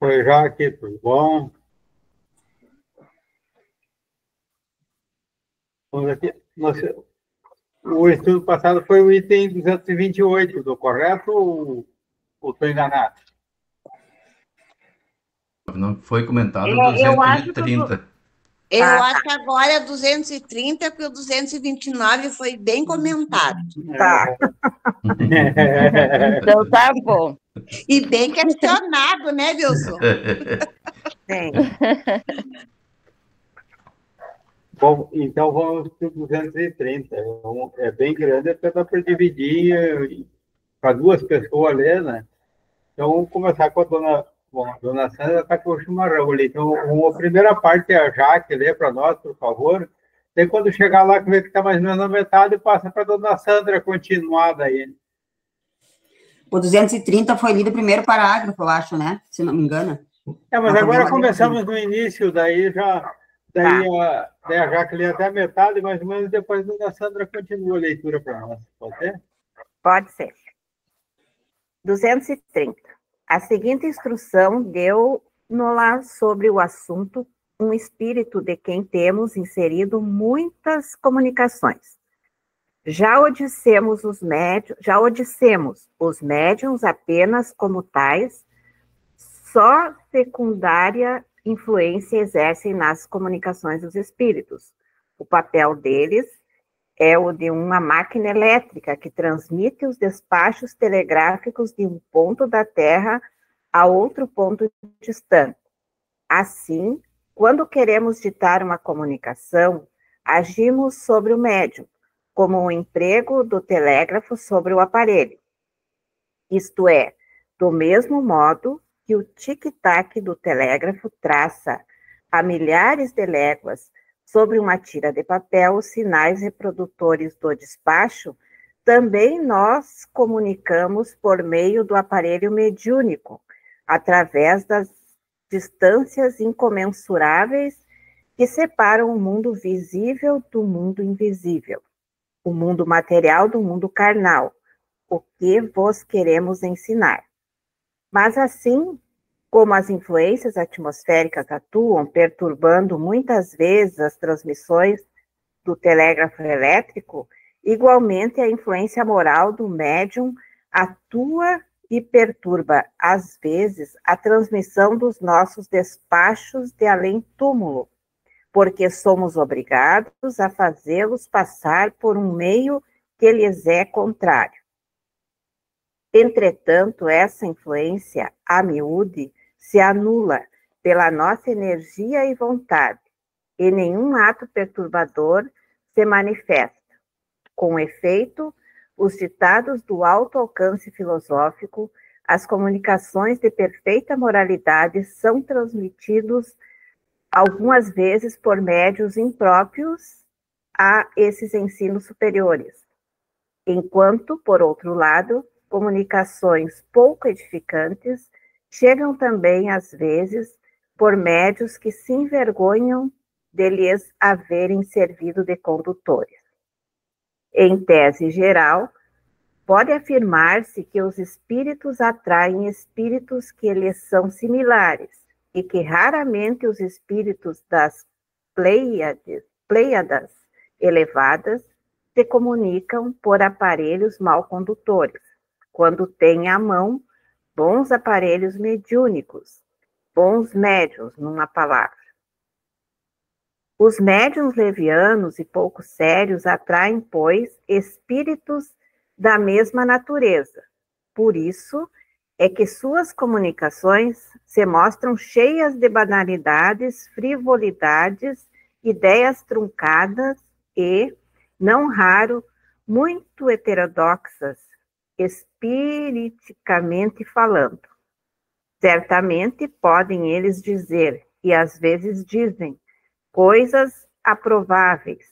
Oi, Jaque, tudo bom? Vamos aqui. O estudo passado foi o item 228, estou correto ou estou enganado? Não foi comentado Eu duzentos acho e que trinta. eu acho que agora é 230, porque o 229 foi bem comentado. Tá. É. Então tá bom. E bem questionado, né, Wilson? Sim. Bom, então vamos para o 230. É bem grande, até dá para dividir para duas pessoas ler, né? Então vamos começar com a dona. Bom, a dona Sandra está com o chimarrão ali. Então, a primeira parte é a Jaque, lê para nós, por favor. Daí, quando chegar lá, que vê que está mais ou menos na metade, passa para a dona Sandra continuar daí. O 230 foi lido o primeiro parágrafo, eu acho, né? Se não me engano. Mas agora começamos no início, daí a Jaque lê até a metade, mais ou menos, depois a dona Sandra continua a leitura para nós. Pode ser? Pode ser. 230. A seguinte instrução deu-nos sobre o assunto um espírito de quem temos inserido muitas comunicações. Já odissemos os médiuns apenas como tais, só secundária influência exercem nas comunicações dos espíritos. O papel deles é o de uma máquina elétrica que transmite os despachos telegráficos de um ponto da Terra a outro ponto distante. Assim, quando queremos ditar uma comunicação, agimos sobre o médium, como o emprego do telégrafo sobre o aparelho. Isto é, do mesmo modo que o tic-tac do telégrafo traça a milhares de léguas sobre uma tira de papel os sinais reprodutores do despacho, também nós comunicamos por meio do aparelho mediúnico, através das distâncias incomensuráveis que separam o mundo visível do mundo invisível, o mundo material do mundo carnal, o que vos queremos ensinar. Mas assim como as influências atmosféricas atuam, perturbando muitas vezes as transmissões do telégrafo elétrico, igualmente a influência moral do médium atua e perturba, às vezes, a transmissão dos nossos despachos de além-túmulo, porque somos obrigados a fazê-los passar por um meio que lhes é contrário. Entretanto, essa influência, a miúde, se anula pela nossa energia e vontade, e nenhum ato perturbador se manifesta. Com efeito, os ditados do alto alcance filosófico, as comunicações de perfeita moralidade são transmitidos algumas vezes por médios impróprios a esses ensinos superiores, enquanto, por outro lado, comunicações pouco edificantes chegam também, às vezes, por médios que se envergonham de lhes haverem servido de condutores. Em tese geral, pode afirmar-se que os espíritos atraem espíritos que lhes são similares e que raramente os espíritos das Pleiadas elevadas se comunicam por aparelhos mal condutores, quando têm à mão bons aparelhos mediúnicos, bons médiuns, numa palavra. Os médiuns levianos e pouco sérios atraem, pois, espíritos da mesma natureza. Por isso é que suas comunicações se mostram cheias de banalidades, frivolidades, ideias truncadas e, não raro, muito heterodoxas, espiriticamente falando. Certamente podem eles dizer, e às vezes dizem, coisas aprováveis,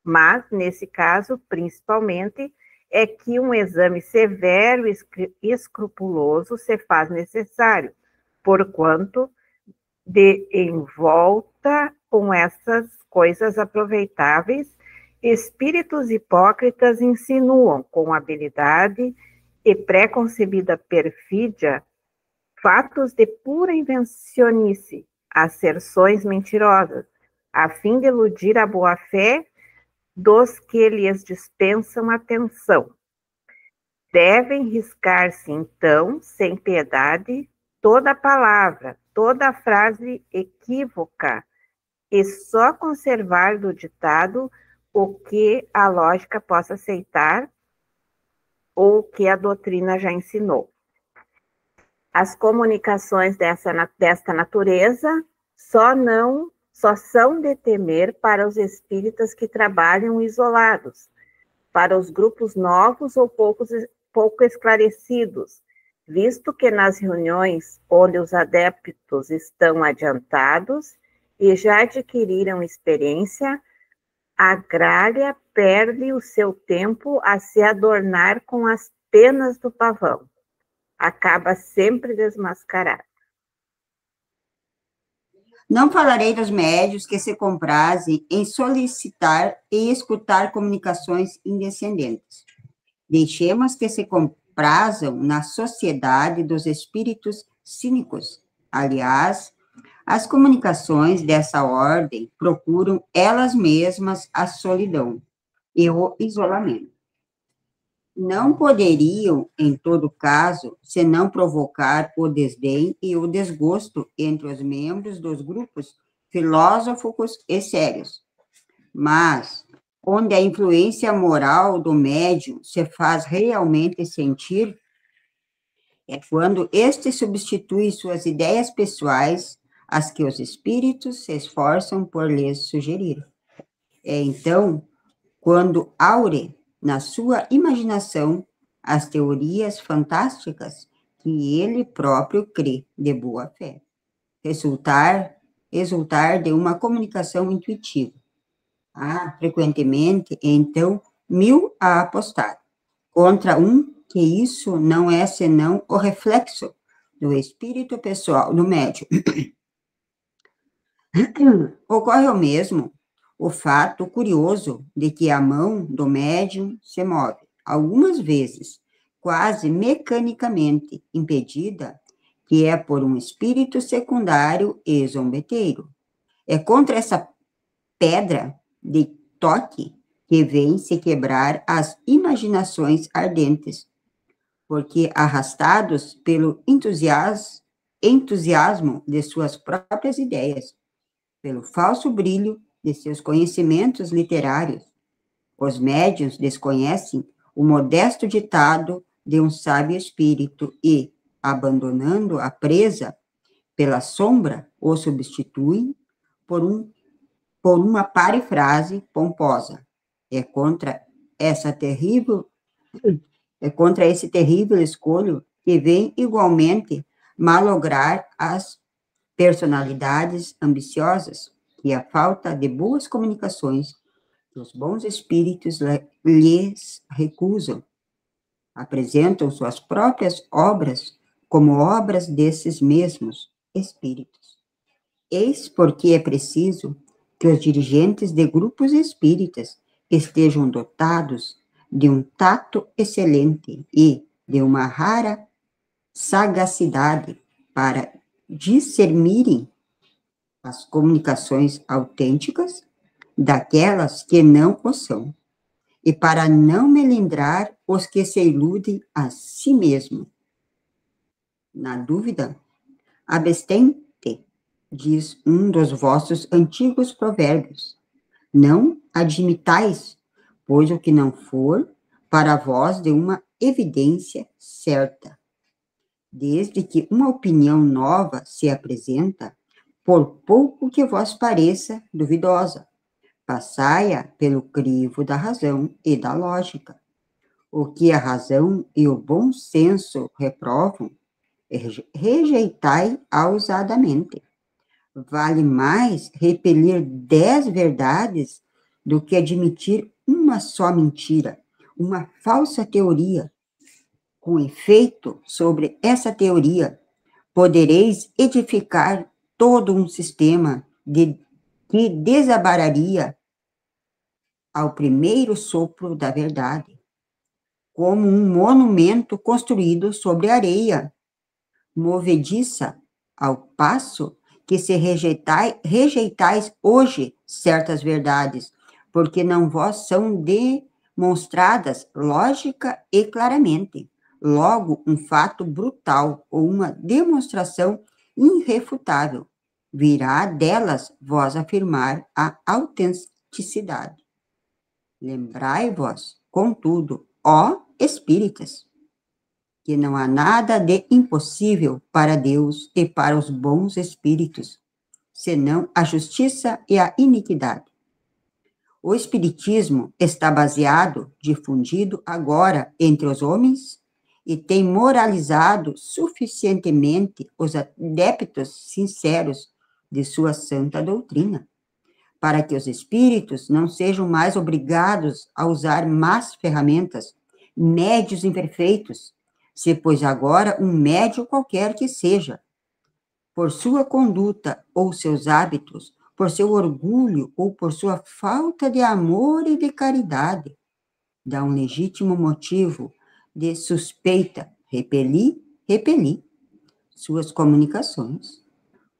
mas, nesse caso, principalmente, é que um exame severo e escrupuloso se faz necessário, porquanto, de envolta com essas coisas aproveitáveis, espíritos hipócritas insinuam com habilidade e preconcebida perfídia fatos de pura invencionice, asserções mentirosas, a fim de iludir a boa-fé dos que lhes dispensam atenção. Devem riscar-se, então, sem piedade, toda palavra, toda frase equívoca, e só conservar do ditado o que a lógica possa aceitar ou o que a doutrina já ensinou. As comunicações desta natureza só são de temer para os espíritas que trabalham isolados, para os grupos novos ou pouco esclarecidos, visto que nas reuniões onde os adeptos estão adiantados e já adquiriram experiência, a gralha perde o seu tempo a se adornar com as penas do pavão. Acaba sempre desmascarado. Não falarei dos médios que se comprazem em solicitar e escutar comunicações indescendentes. Deixemos que se comprazam na sociedade dos espíritos cínicos. Aliás, as comunicações dessa ordem procuram elas mesmas a solidão e o isolamento. Não poderiam, em todo caso, senão provocar o desdém e o desgosto entre os membros dos grupos filósofos e sérios. Mas, onde a influência moral do médium se faz realmente sentir, é quando este substitui suas ideias pessoais às que os espíritos se esforçam por lhes sugerir. É então, quando aure na sua imaginação as teorias fantásticas que ele próprio crê de boa fé. Resultar de uma comunicação intuitiva. Frequentemente, então, 1000 a apostar contra um que isso não é senão o reflexo do espírito pessoal do médium. Ocorre o mesmo o fato curioso de que a mão do médium se move, algumas vezes, quase mecanicamente, impedida, que é por um espírito secundário e zombeteiro. É contra essa pedra de toque que vem se quebrar as imaginações ardentes, porque arrastados pelo entusiasmo de suas próprias ideias, pelo falso brilho de seus conhecimentos literários, os médiuns desconhecem o modesto ditado de um sábio espírito e, abandonando a presa pela sombra, o substituem por uma parafrase pomposa. É contra esse terrível escolho que vem igualmente malograr as personalidades ambiciosas que a falta de boas comunicações que os bons espíritos lhes recusam. Apresentam suas próprias obras como obras desses mesmos espíritos. Eis porque é preciso que os dirigentes de grupos espíritas estejam dotados de um tato excelente e de uma rara sagacidade para discernirem as comunicações autênticas daquelas que não o são, e para não melindrar os que se iludem a si mesmo. Na dúvida, abstente, diz um dos vossos antigos provérbios. Não admitais, pois o que não for para vós de uma evidência certa. Desde que uma opinião nova se apresenta, por pouco que vos pareça duvidosa, passai-a pelo crivo da razão e da lógica. O que a razão e o bom senso reprovam, rejeitai ousadamente. Vale mais repelir 10 verdades do que admitir uma só mentira, uma falsa teoria. Com efeito, sobre essa teoria, podereis edificar todo um sistema que desabararia ao primeiro sopro da verdade, como um monumento construído sobre areia, movediça, ao passo que se rejeitais hoje certas verdades, porque não vos são demonstradas lógica e claramente. Logo, um fato brutal ou uma demonstração irrefutável virá delas vós afirmar a autenticidade. Lembrai-vos, contudo, ó espíritas, que não há nada de impossível para Deus e para os bons espíritos, senão a justiça e a iniquidade. O espiritismo está baseado, difundido agora entre os homens e tem moralizado suficientemente os adeptos sinceros de sua santa doutrina, para que os espíritos não sejam mais obrigados a usar más ferramentas, médios imperfeitos, se pois agora um médio qualquer que seja, por sua conduta ou seus hábitos, por seu orgulho ou por sua falta de amor e de caridade, dá um legítimo motivo de suspeita, repeli suas comunicações,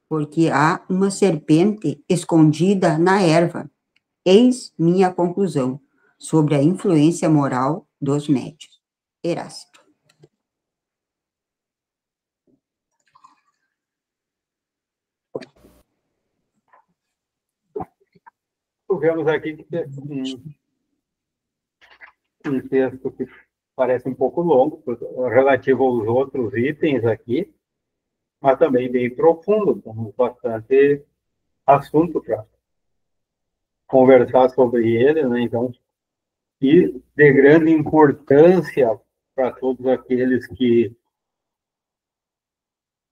porque há uma serpente escondida na erva. Eis minha conclusão sobre a influência moral dos médios. Erasto. Vemos aqui que um texto que parece um pouco longo, relativo aos outros itens aqui, mas também bem profundo, com bastante assunto para conversar sobre ele, né? Então, e de grande importância para todos aqueles que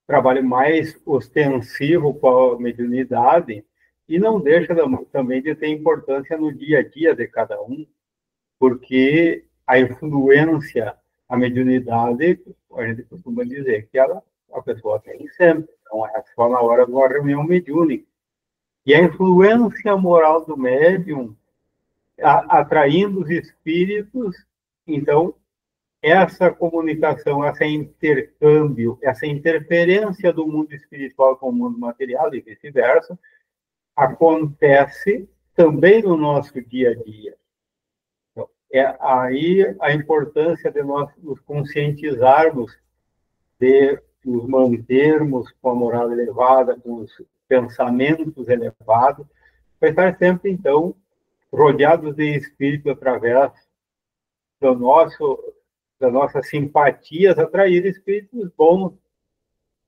trabalham mais ostensivo com a mediunidade, e não deixa também de ter importância no dia a dia de cada um, porque a influência, a mediunidade, a gente costuma dizer que a pessoa tem sempre, não é só na hora de uma reunião mediúnica. E a influência moral do médium, atraindo os espíritos, então, essa comunicação, esse intercâmbio, essa interferência do mundo espiritual com o mundo material e vice-versa, acontece também no nosso dia a dia. Então, é aí a importância de nós nos conscientizarmos, de nos mantermos com a moral elevada, com os pensamentos elevados, para estar sempre, então, rodeados de espírito através das nossas simpatias, atrair espíritos bons,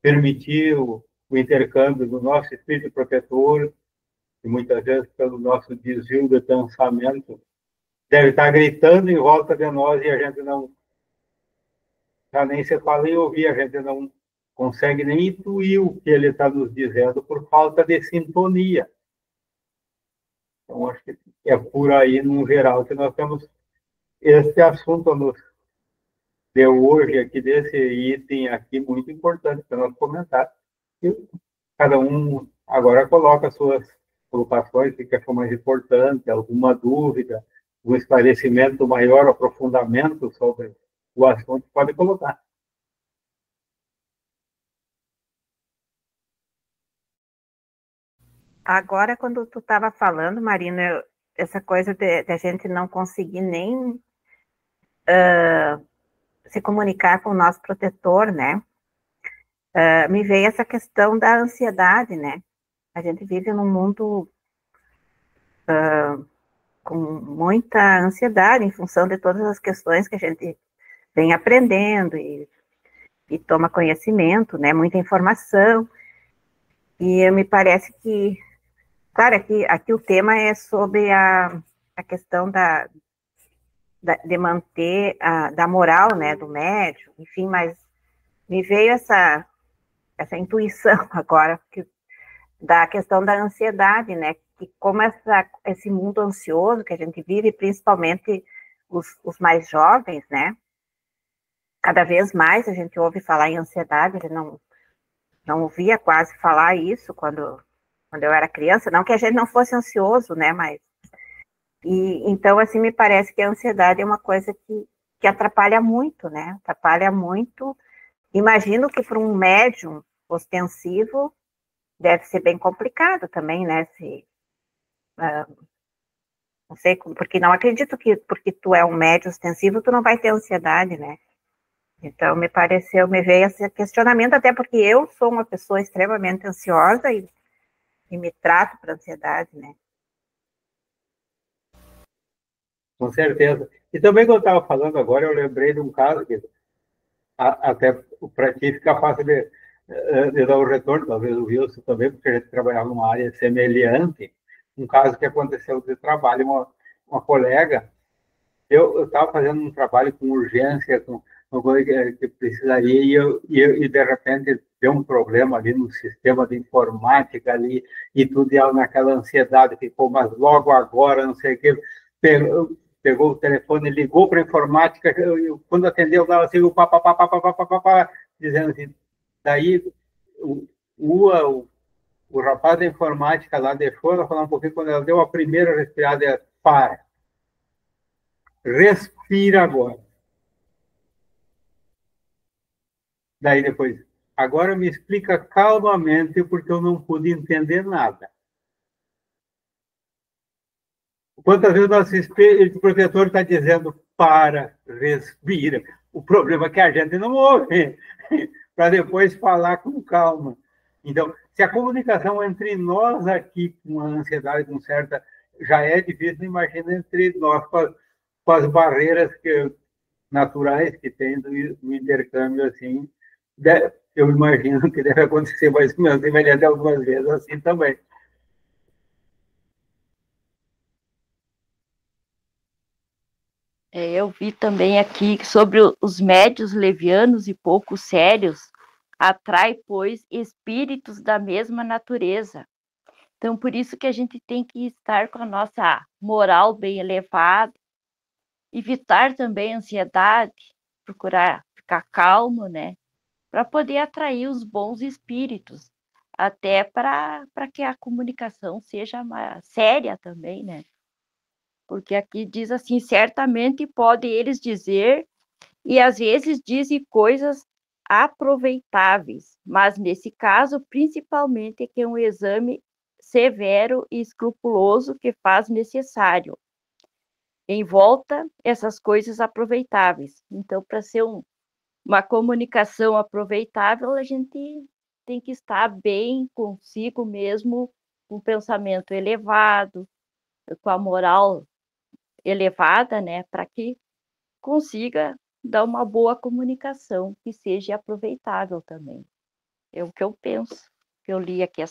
permitir o intercâmbio do nosso espírito protetor, que muitas vezes, pelo nosso desvio de pensamento, deve estar gritando em volta de nós e a gente não, já nem se fala em ouvir, a gente não consegue nem intuir o que ele está nos dizendo por falta de sintonia. Então, acho que é por aí, no geral, que nós temos esse assunto de hoje, aqui, desse item aqui, muito importante para nós comentar. E cada um agora coloca suas colocações, o que achou mais importante, alguma dúvida, um esclarecimento maior, aprofundamento sobre o assunto, pode colocar. Agora, quando tu estava falando, Marina, essa coisa de a gente não conseguir nem se comunicar com o nosso protetor, né? Me veio essa questão da ansiedade, né? A gente vive num mundo com muita ansiedade em função de todas as questões que a gente vem aprendendo e toma conhecimento, né? Muita informação. E me parece que, claro, aqui o tema é sobre a questão de manter da moral, né, do médium, enfim, mas me veio essa intuição agora da questão da ansiedade, né, que como esse mundo ansioso que a gente vive, principalmente os mais jovens, né, cada vez mais a gente ouve falar em ansiedade, a gente não ouvia quase falar isso quando eu era criança, não que a gente não fosse ansioso, né, mas então, assim, me parece que a ansiedade é uma coisa que atrapalha muito, né, atrapalha muito Imagino que para um médium ostensivo deve ser bem complicado também, né? Não sei, porque não acredito que porque tu é um médium ostensivo, tu não vai ter ansiedade, né? Então, me veio esse questionamento, até porque eu sou uma pessoa extremamente ansiosa e me trato para ansiedade, né? Com certeza. E também, quando eu estava falando agora, eu lembrei de um caso que até para ti fica fácil de dar o retorno, talvez o Wilson também, porque a gente trabalhava numa área semelhante. Um caso que aconteceu de trabalho, uma colega, eu estava fazendo um trabalho com urgência, com uma coisa que precisaria, e de repente deu um problema ali no sistema de informática ali, e tudo ia naquela ansiedade, ficou, mas logo agora, não sei o que, pegou o telefone, ligou para a informática, quando atendeu, dava assim, o pá, dizendo assim, daí o rapaz da informática lá deixou ela falar um pouquinho, quando ela deu a primeira respirada, ela, para, respira agora. Daí depois, agora me explica calmamente, porque eu não pude entender nada. Quantas vezes o professor está dizendo, para, respira. O problema é que a gente não ouve, para depois falar com calma. Então, se a comunicação entre nós aqui, com a ansiedade, com certa, já é difícil, imagina entre nós, com as barreiras naturais que tem do intercâmbio, assim, eu imagino que deve acontecer mais ou menos semelhante algumas vezes assim também. Eu vi também aqui sobre os médios levianos e pouco sérios, atrai, pois, espíritos da mesma natureza. Então, por isso que a gente tem que estar com a nossa moral bem elevada, evitar também a ansiedade, procurar ficar calmo, né? Para poder atrair os bons espíritos, até para que a comunicação seja mais séria também, né? Porque aqui diz assim, certamente podem eles dizer, e às vezes dizem coisas aproveitáveis, mas nesse caso, principalmente, é que é um exame severo e escrupuloso que faz necessário. Em volta, essas coisas aproveitáveis. Então, para ser uma comunicação aproveitável, a gente tem que estar bem consigo mesmo, com um pensamento elevado, com a moral elevada, né, para que consiga dar uma boa comunicação que seja aproveitável também. É o que eu penso, que eu li aqui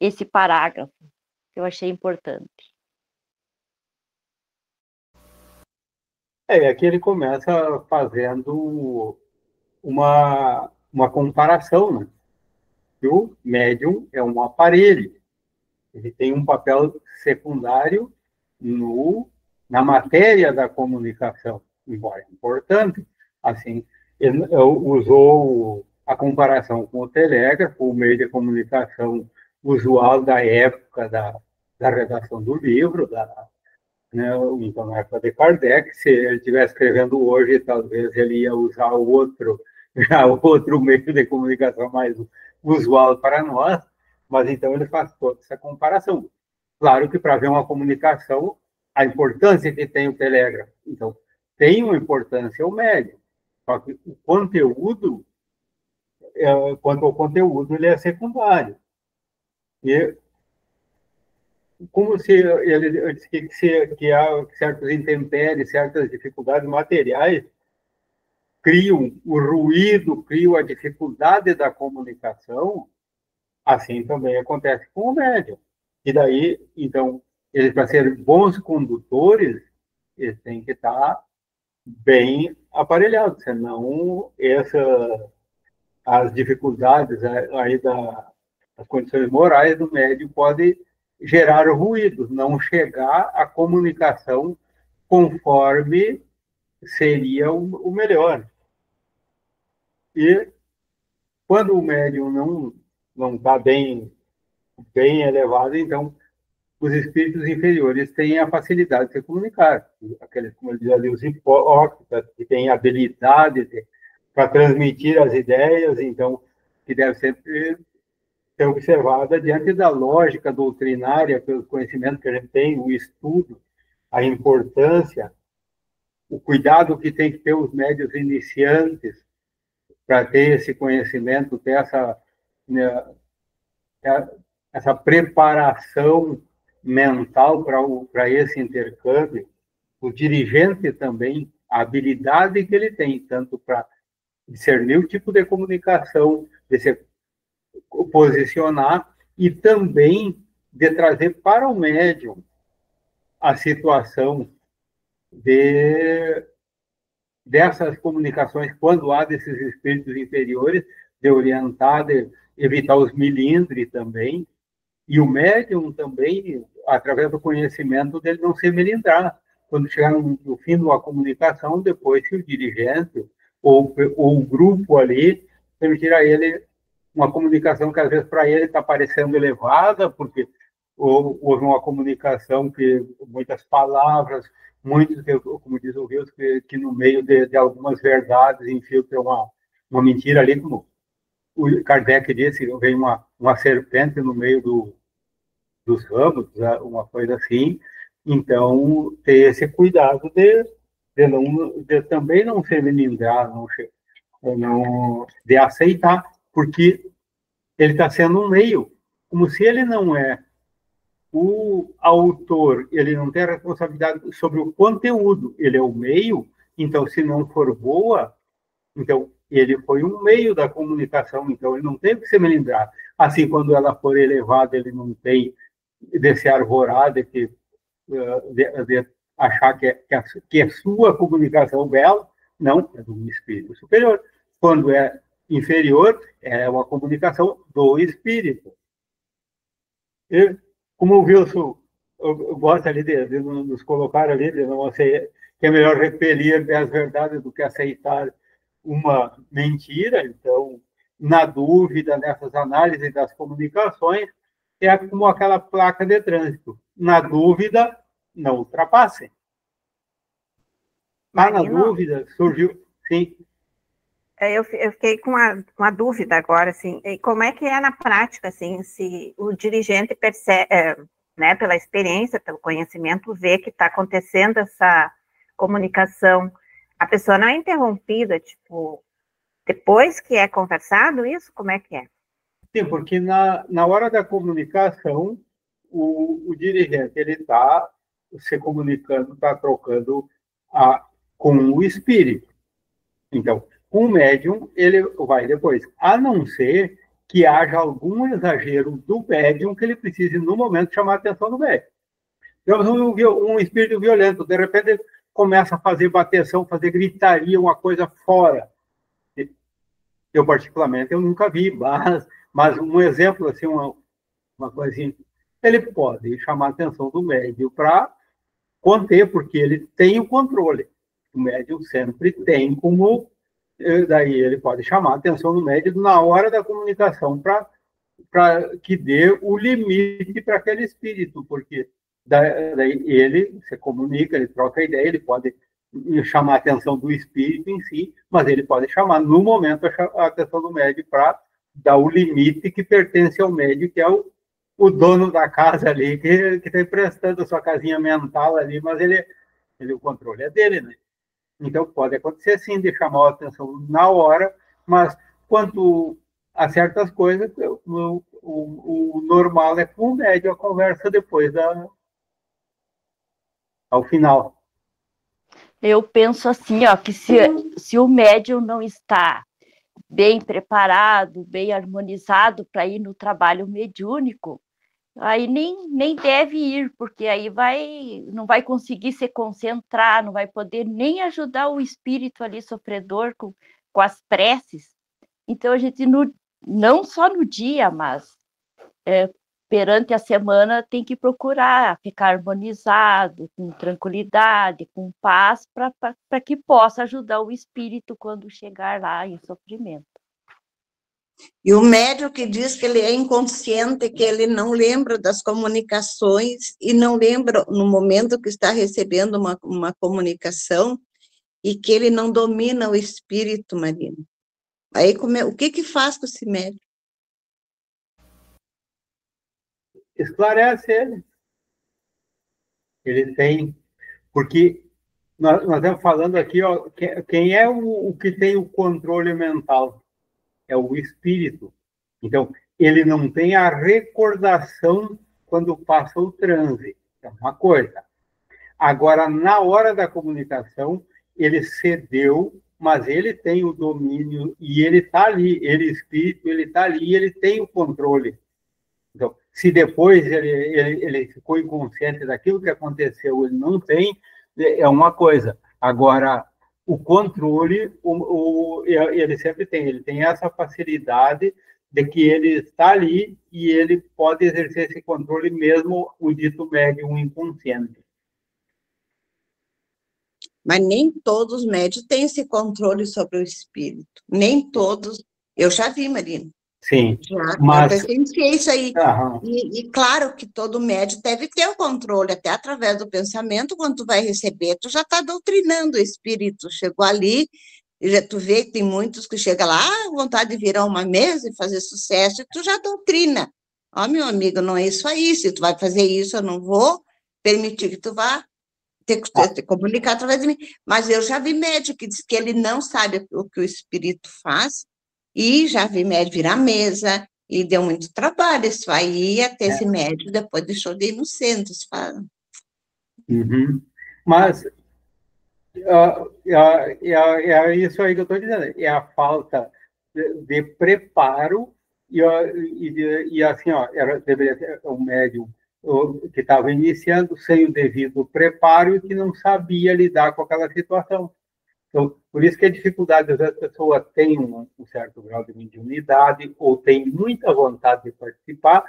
esse parágrafo, que eu achei importante. Aqui ele começa fazendo uma comparação, né? Que o médium é um aparelho, ele tem um papel secundário na matéria da comunicação, embora importante. Assim, ele usou a comparação com o telégrafo, o meio de comunicação usual da época da redação do livro, né, então, na época de Kardec. Se ele estivesse escrevendo hoje, talvez ele ia usar outro meio de comunicação mais usual para nós, mas então ele faz toda essa comparação. Claro que para ver uma comunicação, a importância que tem o telégrafo. Então, tem uma importância o médium, só que o conteúdo, quanto ao conteúdo, ele é secundário. E como se ele disse que há certos intempéries, certas dificuldades materiais, criam o ruído, criam a dificuldade da comunicação, assim também acontece com o médium. E daí, então, eles, para serem bons condutores, eles têm que estar bem aparelhados, senão as dificuldades aí das condições morais do médium podem gerar ruído, não chegar à comunicação conforme seria o melhor. E quando o médium não está bem elevado, então os espíritos inferiores têm a facilidade de se comunicar. Aqueles, como eu dizia ali, os hipócritas, que têm a habilidade para transmitir as ideias, então, que deve sempre ser observada diante da lógica doutrinária, pelo conhecimento que a gente tem, o estudo, a importância, o cuidado que tem que ter os médios iniciantes para ter esse conhecimento, ter essa preparação mental para esse intercâmbio, o dirigente também, a habilidade que ele tem, tanto para discernir o tipo de comunicação, de se posicionar, e também de trazer para o médium a situação dessas comunicações, quando há desses espíritos inferiores, de orientar, de evitar os melindres também, e o médium também, através do conhecimento dele, não se melindrar. Quando chegar no fim de uma comunicação, depois, se o dirigente ou o grupo ali permitir a ele uma comunicação que, às vezes, para ele está parecendo elevada, porque houve uma comunicação que muitas palavras, muitos, como diz o Rios, que no meio de algumas verdades infiltra uma mentira ali, como o Kardec disse, vem uma serpente no meio dos ramos, uma coisa assim. Então, ter esse cuidado de também não se melindrar, de aceitar, porque ele está sendo um meio, como se ele não é o autor, ele não tem a responsabilidade sobre o conteúdo, ele é o meio, então, se não for boa, então, ele foi um meio da comunicação, então ele não tem que se melindrar. Assim, quando ela for elevada, ele não tem de se arvorar, de achar que é sua comunicação bela, não, é de um espírito superior. Quando é inferior, é uma comunicação do espírito. E, como o Wilson gosta ali de nos colocar ali, de não ser, que é melhor repelir as verdades do que aceitar uma mentira. Então, na dúvida, nessas análises das comunicações, é como aquela placa de trânsito. Na dúvida, não ultrapassem. Mas na dúvida, surgiu... Sim. Eu fiquei com uma dúvida agora, assim, como é que é na prática, assim, se o dirigente percebe, né, pela experiência, pelo conhecimento, vê que está acontecendo essa comunicação, a pessoa não é interrompida, tipo, depois que é conversado isso, como é que é? Sim, porque na hora da comunicação, o dirigente, ele está se comunicando, está trocando com o espírito. Então, com o médium, ele vai depois, a não ser que haja algum exagero do médium que ele precise, no momento, chamar a atenção do médium. Então, um espírito violento, de repente, ele começa a fazer bateção, fazer gritaria, uma coisa fora. Eu, particularmente, eu nunca vi, mas um exemplo, assim, uma coisinha, ele pode chamar a atenção do médium para conter, porque ele tem o controle. O médium sempre tem como... Daí ele pode chamar a atenção do médium na hora da comunicação para que dê o limite para aquele espírito, porque daí ele se comunica, ele troca ideia, ele pode chamar a atenção do espírito em si, mas ele pode chamar no momento a atenção do médium para dar o limite que pertence ao médium, que é o dono da casa ali, que está emprestando a sua casinha mental ali, mas o controle é dele, né? Então, pode acontecer, sim, de chamar a atenção na hora, mas quanto a certas coisas, o normal é com o médium a conversa depois ao final. Eu penso assim, ó, que se o médium não está bem preparado, bem harmonizado para ir no trabalho mediúnico, aí nem deve ir, porque aí não vai conseguir se concentrar, não vai poder nem ajudar o espírito ali sofredor com as preces. Então, a gente, não só no dia, mas perante a semana, tem que procurar ficar harmonizado, com tranquilidade, com paz, para que possa ajudar o espírito quando chegar lá em sofrimento. E o médium que diz que ele é inconsciente, que ele não lembra das comunicações e não lembra no momento que está recebendo uma comunicação, e que ele não domina o espírito, Marina. Aí, o que faz com esse médium? Esclarece ele. Ele tem... Porque nós estamos falando aqui, ó, quem é o que tem o controle mental? É o espírito. Então, ele não tem a recordação quando passa o transe. É uma coisa. Agora, na hora da comunicação, ele cedeu, mas ele tem o domínio e ele está ali, ele espírito, ele está ali, ele tem o controle. Então, se depois ele ficou inconsciente daquilo que aconteceu, ele não tem, é uma coisa. Agora, o controle, ele sempre tem, ele tem essa facilidade de que ele está ali e ele pode exercer esse controle mesmo o dito médium inconsciente. Mas nem todos os médios têm esse controle sobre o espírito. Nem todos. Eu já vi, Marina. Sim, já presenciei isso aí. Aham. E claro que todo médium deve ter o controle, até através do pensamento, quando tu vai receber, tu já está doutrinando o espírito. Chegou ali, tu vê que tem muitos que chegam lá, vontade de virar uma mesa e fazer sucesso, e tu já doutrina. Ó, meu amigo, não é isso aí, se tu vai fazer isso, eu não vou permitir que tu vá ter que comunicar através de mim. Mas eu já vi médium que diz que ele não sabe o que o espírito faz, e já vi médium virar mesa, e deu muito trabalho isso aí, até esse médium depois deixou de ir no centro, se fala. Uhum. Mas é isso aí que eu estou dizendo, é a falta de preparo e assim, ó, deveria ser um médium que estava iniciando sem o devido preparo e que não sabia lidar com aquela situação. Então, por isso que a dificuldade, às vezes, a pessoa tem um certo grau de mediunidade ou tem muita vontade de participar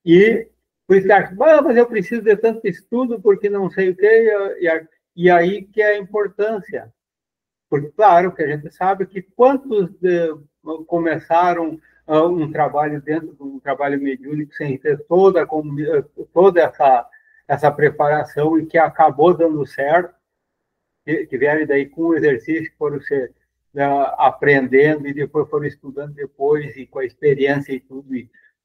e por isso que acha, mas eu preciso de tanto estudo porque não sei o quê, e aí que é a importância. Porque, claro, que a gente sabe que quantos começaram um trabalho dentro de um trabalho mediúnico sem ter toda essa preparação e que acabou dando certo, que vieram daí com o exercício, foram aprendendo e depois foram estudando depois e com a experiência e tudo,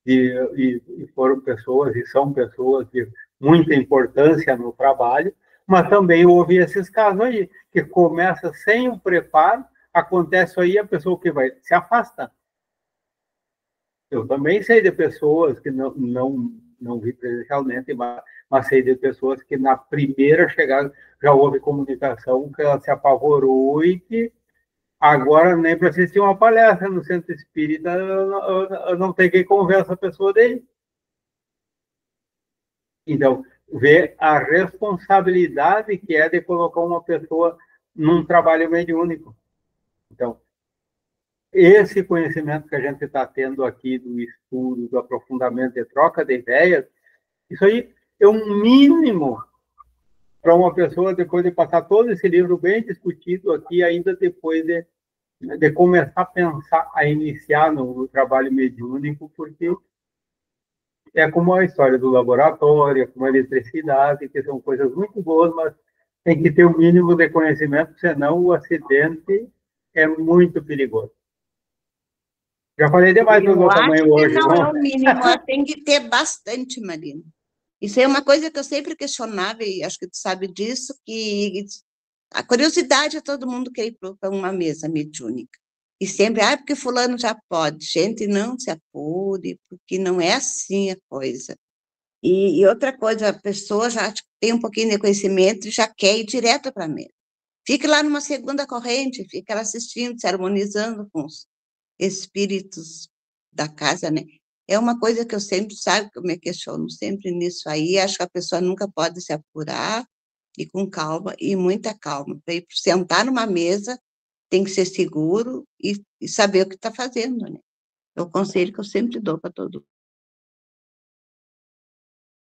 e foram pessoas e são pessoas de muita importância no trabalho, mas também houve esses casos aí, que começa sem o preparo, acontece aí a pessoa que vai se afasta. Eu também sei de pessoas que não vi presencialmente, mas sei de pessoas que na primeira chegada já houve comunicação, que ela se apavorou e que agora nem para assistir uma palestra no centro espírita, eu não tenho quem convença a pessoa dele. Então, ver a responsabilidade que é de colocar uma pessoa num trabalho mediúnico. Então, esse conhecimento que a gente está tendo aqui do estudo, do aprofundamento e troca de ideias, isso aí é um mínimo para uma pessoa, depois de passar todo esse livro bem discutido aqui, ainda depois de começar a pensar, a iniciar no trabalho mediúnico, porque é como a história do laboratório, como a eletricidade, que são coisas muito boas, mas tem que ter o mínimo de conhecimento, senão o acidente é muito perigoso. Já falei demais do meu tamanho hoje. Não é o mínimo, tem que ter bastante, Marina. Isso é uma coisa que eu sempre questionava, e acho que tu sabe disso, que a curiosidade é todo mundo quer ir para uma mesa mediúnica. E sempre, porque fulano já pode. Gente, não se apure, porque não é assim a coisa. E outra coisa, a pessoa já tem um pouquinho de conhecimento e já quer ir direto para a mesa. Fique lá numa segunda corrente, fica lá assistindo, se harmonizando com os espíritos da casa, né? É uma coisa que eu sempre, sabe, que eu me questiono sempre nisso aí, acho que a pessoa nunca pode se apurar, e com calma, e muita calma. Para ir sentar numa mesa, tem que ser seguro e saber o que está fazendo, né? É o conselho que eu sempre dou para todo mundo.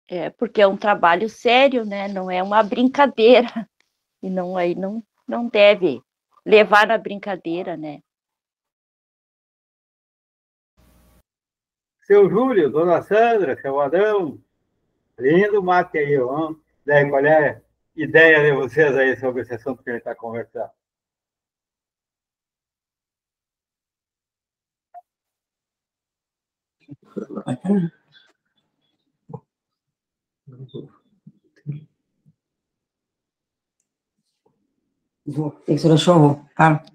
É, porque é um trabalho sério, né? Não é uma brincadeira. E aí não deve levar na brincadeira, né? Seu Júlio, dona Sandra, seu Adão, lindo mate aí, vamos. Qual é a ideia de vocês aí sobre esse assunto que a gente está conversando? O que a senhora achou, Carlos?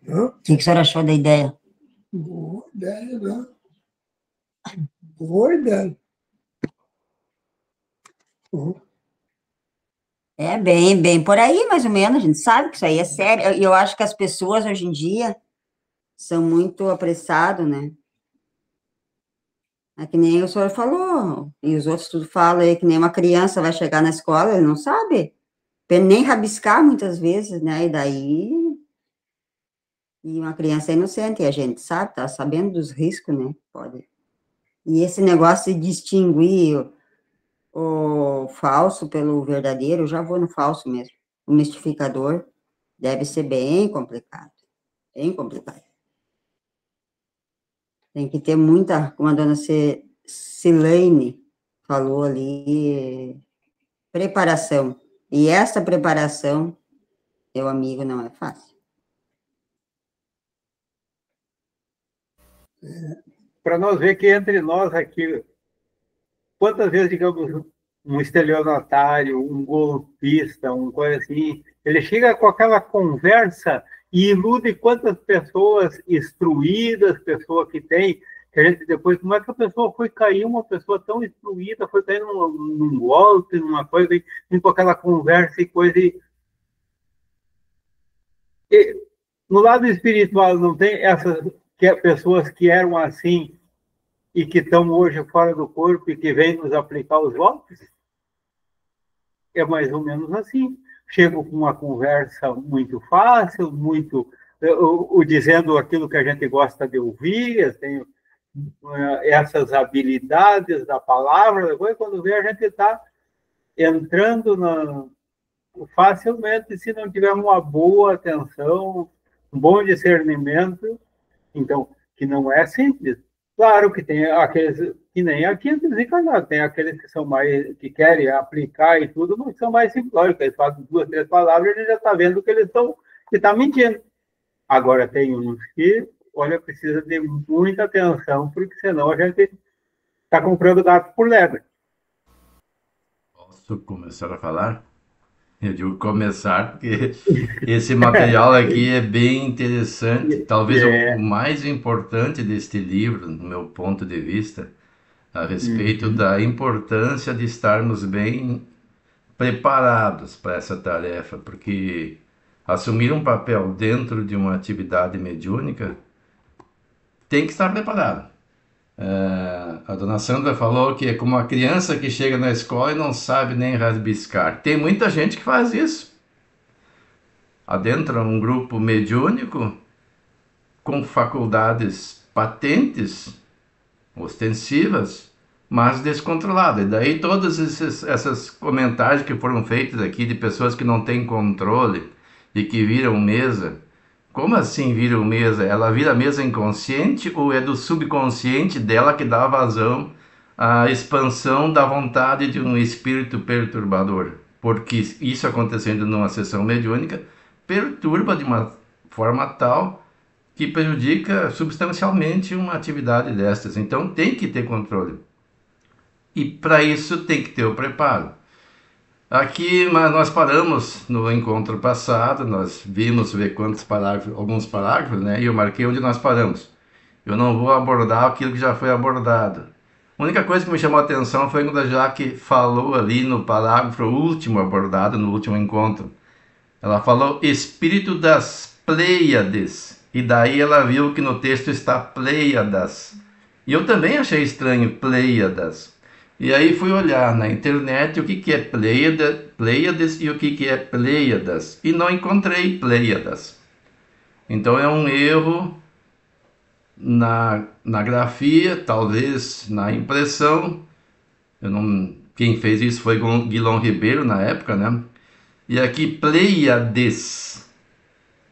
O que a senhora achou da ideia? Boa ideia, né? Boa ideia. É bem por aí, mais ou menos, a gente sabe que isso aí é sério. Eu acho que as pessoas, hoje em dia, são muito apressadas, né? É que nem o senhor falou, e os outros tudo falam aí, que nem uma criança vai chegar na escola, ele não sabe nem rabiscar muitas vezes, né? E daí... E uma criança é inocente, e a gente sabe, tá sabendo dos riscos, né? Pode. E esse negócio de distinguir o falso pelo verdadeiro, eu já vou no falso mesmo. O mistificador deve ser bem complicado. Bem complicado. Tem que ter muita, como a dona Silene falou ali, preparação. E essa preparação, meu amigo, não é fácil. Para nós ver que entre nós aqui, quantas vezes, digamos, um estelionatário, um golpista, um coisa assim, ele chega com aquela conversa e ilude quantas pessoas instruídas, pessoas que tem, que a gente depois, como é que a pessoa foi cair, uma pessoa tão instruída, foi cair num golpe, numa coisa, e com aquela conversa e coisa. E no lado espiritual não tem essas pessoas que eram assim e que estão hoje fora do corpo e que vêm nos aplicar os golpes? É mais ou menos assim. Chego com uma conversa muito fácil, muito dizendo aquilo que a gente gosta de ouvir, tenho essas habilidades da palavra, depois quando vê a gente está entrando facilmente, se não tiver uma boa atenção, um bom discernimento, então, que não é simples. Claro que tem aqueles que nem aqui desencarnados, tem aqueles que são mais, que querem aplicar e tudo, mas são mais simplórios, eles fazem 2, 3 palavras e a gente já está vendo que eles estão, que tá mentindo. Agora tem uns que, olha, precisa de muita atenção, porque senão a gente está comprando gato por lebre. Posso começar a falar? Eu digo começar, porque esse material aqui é bem interessante. Talvez o mais importante deste livro, no meu ponto de vista, a respeito da importância de estarmos bem preparados para essa tarefa, porque assumir um papel dentro de uma atividade mediúnica tem que estar preparado. A dona Sandra falou que é como uma criança que chega na escola e não sabe nem rabiscar. Tem muita gente que faz isso. Adentra um grupo mediúnico com faculdades patentes, ostensivas, mas descontroladas. E daí todos esses comentários que foram feitos aqui de pessoas que não têm controle e que viram mesa. Como assim viram mesa? Ela vira mesa inconsciente ou é do subconsciente dela que dá vazão à expansão da vontade de um espírito perturbador? Porque isso acontecendo numa sessão mediúnica perturba de uma forma tal que prejudica substancialmente uma atividade destas. Então tem que ter controle. E para isso tem que ter o preparo. Aqui, mas nós paramos no encontro passado, nós vimos ver quantos parágrafos, alguns parágrafos, né? E eu marquei onde nós paramos. Eu não vou abordar aquilo que já foi abordado. A única coisa que me chamou a atenção foi quando a Jaque falou ali no parágrafo último abordado, no último encontro. Ela falou espírito das Pleiades, e daí ela viu que no texto está Pleiadas. E eu também achei estranho Pleiadas. E aí fui olhar na internet o que é Pleiades e o que é Pleiadas. E não encontrei Pleiadas. Então é um erro na grafia, talvez na impressão. Quem fez isso foi Guilherme Ribeiro na época, né? E aqui Pleiades,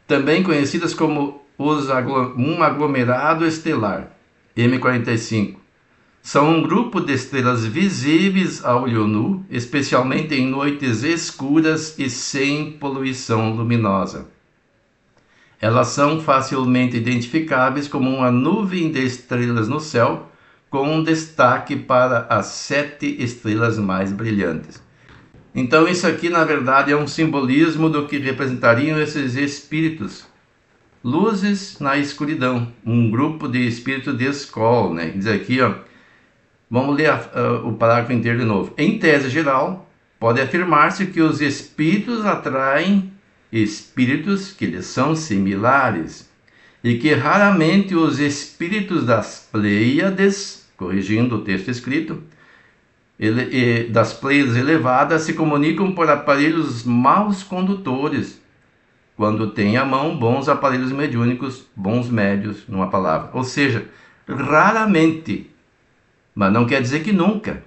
também conhecidas como um aglomerado estelar, M45. São um grupo de estrelas visíveis a olho nu, especialmente em noites escuras e sem poluição luminosa. Elas são facilmente identificáveis como uma nuvem de estrelas no céu, com destaque para as 7 estrelas mais brilhantes. Então isso aqui, na verdade, é um simbolismo do que representariam esses espíritos. Luzes na escuridão, um grupo de espíritos de escola, né? Diz aqui, ó, vamos ler o parágrafo inteiro de novo. Em tese geral, pode afirmar-se que os espíritos atraem espíritos que lhes são similares e que raramente os espíritos das Pleiades, corrigindo o texto escrito, das Pleiades elevadas se comunicam por aparelhos maus condutores, quando tem à mão bons aparelhos mediúnicos, bons médios, numa palavra. Ou seja, raramente, mas não quer dizer que nunca.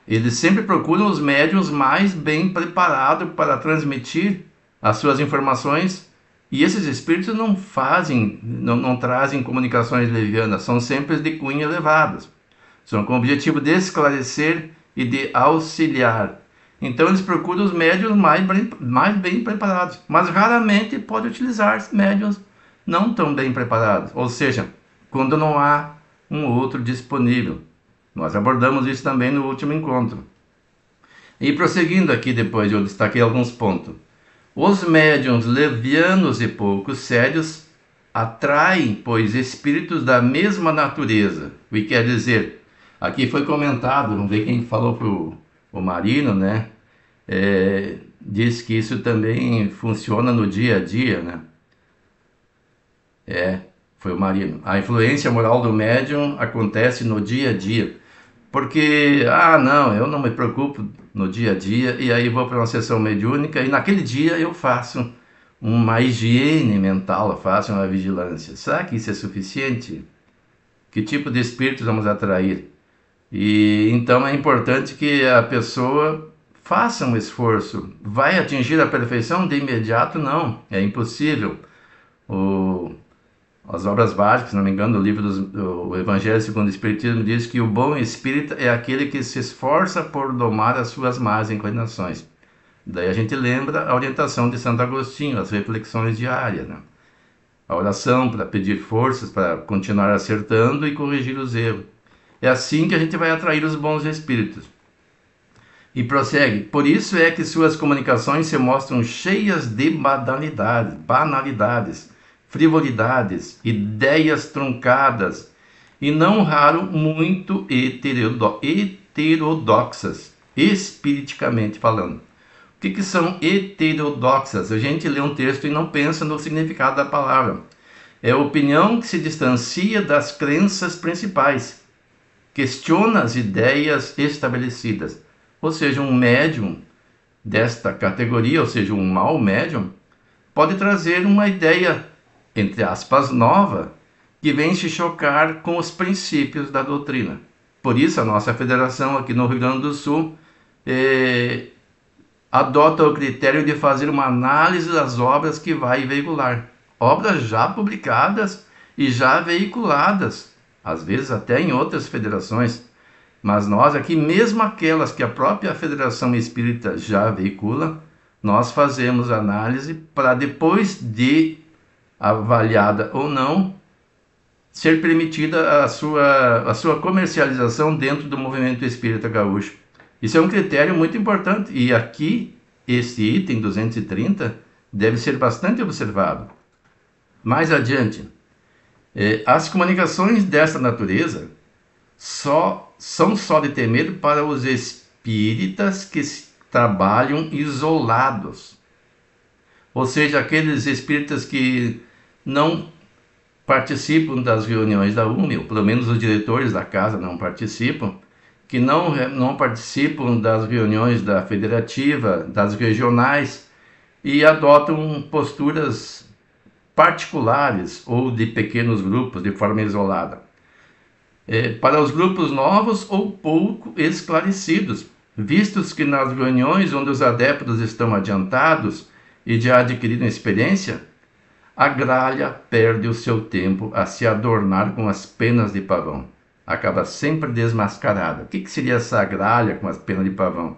Eles sempre procuram os médiuns mais bem preparados para transmitir as suas informações, e esses espíritos não trazem comunicações levianas, são sempre de cunho elevados. São com o objetivo de esclarecer e de auxiliar. Então eles procuram os médiuns mais bem preparados, mas raramente pode utilizar médiuns não tão bem preparados, ou seja, quando não há um outro disponível. Nós abordamos isso também no último encontro. E prosseguindo aqui, depois eu destaquei alguns pontos. Os médiuns levianos e pouco sérios atraem, pois, espíritos da mesma natureza. O que quer dizer? Aqui foi comentado, vamos ver quem falou para o Marino, né? Diz que isso também funciona no dia a dia, né? Foi o Marino. A influência moral do médium acontece no dia a dia. Porque, não, eu não me preocupo no dia a dia, e aí vou para uma sessão mediúnica, e naquele dia eu faço uma higiene mental, eu faço uma vigilância. Será que isso é suficiente? Que tipo de espíritos vamos atrair? E então é importante que a pessoa faça um esforço. Vai atingir a perfeição de imediato? Não, é impossível. As obras básicas, se não me engano, o livro do Evangelho segundo o Espiritismo diz que o bom espírita é aquele que se esforça por domar as suas más inclinações. Daí a gente lembra a orientação de Santo Agostinho, as reflexões diárias, né? A oração para pedir forças para continuar acertando e corrigir os erros. É assim que a gente vai atrair os bons espíritos. E prossegue. Por isso é que suas comunicações se mostram cheias de banalidades, frivolidades, ideias truncadas e não raro muito heterodoxas, espiriticamente falando. O que são heterodoxas? A gente lê um texto e não pensa no significado da palavra. É a opinião que se distancia das crenças principais, questiona as ideias estabelecidas. Ou seja, um médium desta categoria, ou seja, um mau médium, pode trazer uma ideia, entre aspas, nova, que vem se chocar com os princípios da doutrina. Por isso, a nossa federação aqui no Rio Grande do Sul adota o critério de fazer uma análise das obras que vai veicular. Obras já publicadas e já veiculadas, às vezes até em outras federações. Mas nós aqui, mesmo aquelas que a própria Federação Espírita já veicula, nós fazemos análise para depois de avaliada ou não, ser permitida a sua comercialização dentro do movimento espírita gaúcho. Isso é um critério muito importante, e aqui, esse item 230 deve ser bastante observado. Mais adiante, as comunicações dessa natureza são só de temer para os espíritas que trabalham isolados. Ou seja, aqueles espíritas que não participam das reuniões da UME, ou pelo menos os diretores da casa não participam, que não participam das reuniões da federativa, das regionais, e adotam posturas particulares ou de pequenos grupos de forma isolada. Para os grupos novos ou pouco esclarecidos, vistos que nas reuniões onde os adeptos estão adiantados e já adquiriram experiência, a gralha perde o seu tempo a se adornar com as penas de pavão. Acaba sempre desmascarada. O que seria essa gralha com as penas de pavão?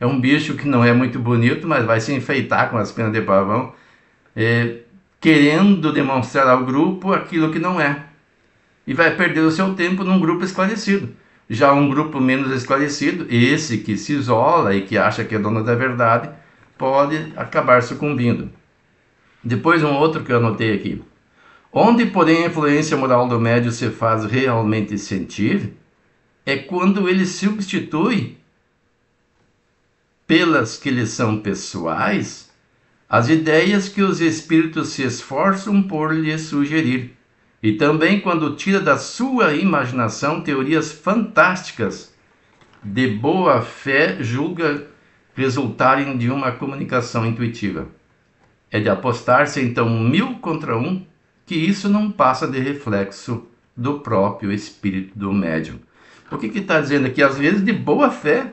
É um bicho que não é muito bonito, mas vai se enfeitar com as penas de pavão, querendo demonstrar ao grupo aquilo que não é. e vai perder o seu tempo num grupo esclarecido. Já um grupo menos esclarecido, esse que se isola e que acha que é dono da verdade, pode acabar sucumbindo. Depois um outro que eu anotei aqui. Onde, porém, a influência moral do médium se faz realmente sentir é quando ele substitui, pelas que lhe são pessoais, as ideias que os espíritos se esforçam por lhe sugerir, e também quando tira da sua imaginação teorias fantásticas de boa fé julga resultarem de uma comunicação intuitiva. É de apostar-se então 1000 contra 1 que isso não passa de reflexo do próprio espírito do médium. O que está dizendo aqui? Às vezes, de boa fé,